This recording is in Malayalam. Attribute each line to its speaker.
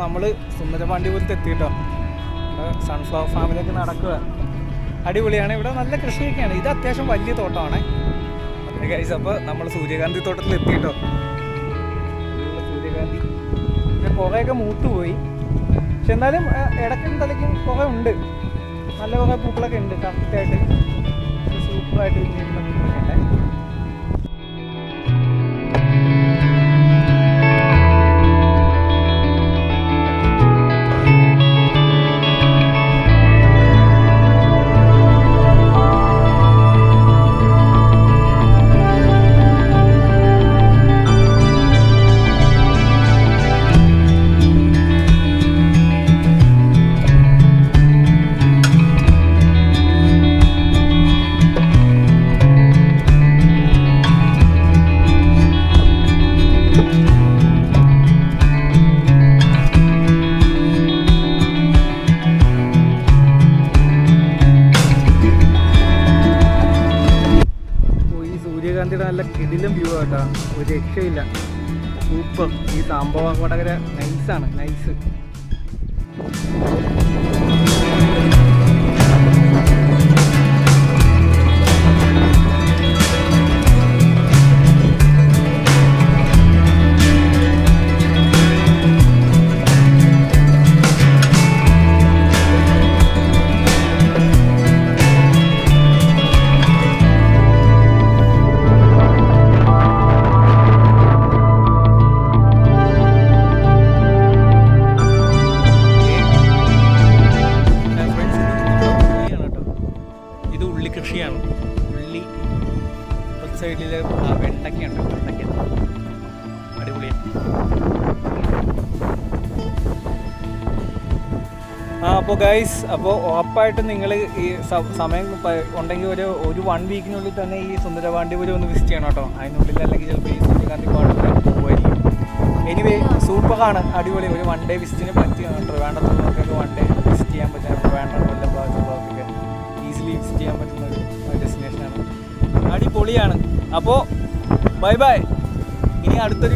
Speaker 1: നമ്മൾ സുന്ദരപാണ്ഡ്യപുരത്ത് എത്തിയിട്ടോ. ഇവിടെ സൺഫ്ലവർ ഫാമിലൊക്കെ നടക്കുക, അടിപൊളിയാണ്. ഇവിടെ നല്ല കൃഷിയൊക്കെയാണ്. ഇത് അത്യാവശ്യം വലിയ തോട്ടമാണ് ഗൈസ്. അപ്പോൾ നമ്മൾ സൂര്യകാന്തി തോട്ടത്തിൽ എത്തിയിട്ടോ. സൂര്യകാന്തി പിന്നെ കുറേയൊക്കെ മൂത്തുപോയി, പക്ഷെ എന്നാലും ഇടയ്ക്കും തലയ്ക്കും കുറേ ഉണ്ട്. നല്ല കുറേ പൂക്കളൊക്കെ ഉണ്ട്. കറക്റ്റായിട്ട് സൂപ്പറായിട്ട് വിരിഞ്ഞിരുന്ന പൂക്കളൊക്കെ ഉണ്ട്. നല്ല കിടിലം വ്യൂ ആട്ടാ, ഒരു രക്ഷയില്ല. സൂപ്പർ. ഈ സംഭവം വടകര നൈസാണ്, നൈസ്. കൃഷിയാണ് ഉള്ളി. ഇപ്പുറത്തെ സൈഡിൽ വെണ്ടയ്ക്കുണ്ട്, വെണ്ടയ്ക്ക അടിപൊളിയാണ്. അപ്പോൾ ഗൈസ്, അപ്പോൾ ഉറപ്പായിട്ടും നിങ്ങൾ ഈ സമയം ഉണ്ടെങ്കിൽ ഒരു 1 വീക്കിനുള്ളിൽ തന്നെ ഈ സുന്ദരപാണ്ഡ്യപുരം ഒന്ന് വിസിറ്റ് ചെയ്യണം കേട്ടോ. അതിനുള്ളിൽ അല്ലെങ്കിൽ ചിലപ്പോൾ ഈ സൂര്യകാന്തി പാടൊക്കെ പോകുമായിരിക്കും. എനിവേ സൂപ്പറാണ്, അടിപൊളി. ഒരു 1 ഡേ വിസിറ്റിന് പറ്റിയാണ്. ട്രിവാൻഡ്രത്തുനിന്നൊക്കെ 1 ഡേ വിസിറ്റ് ചെയ്യാൻ പറ്റുന്ന, ട്രിവാൻഡ്രം കൊല്ലം ഭാഗത്തുള്ളവർക്കൊക്കെ ഈസിലി വിസിറ്റ് ചെയ്യാൻ പറ്റുന്ന ഒരു ഡെസ്റ്റിനേഷനാണ്. അടിപൊളിയാണ്. അപ്പോൾ ബൈ ബൈ. ഇനി അടുത്തൊരു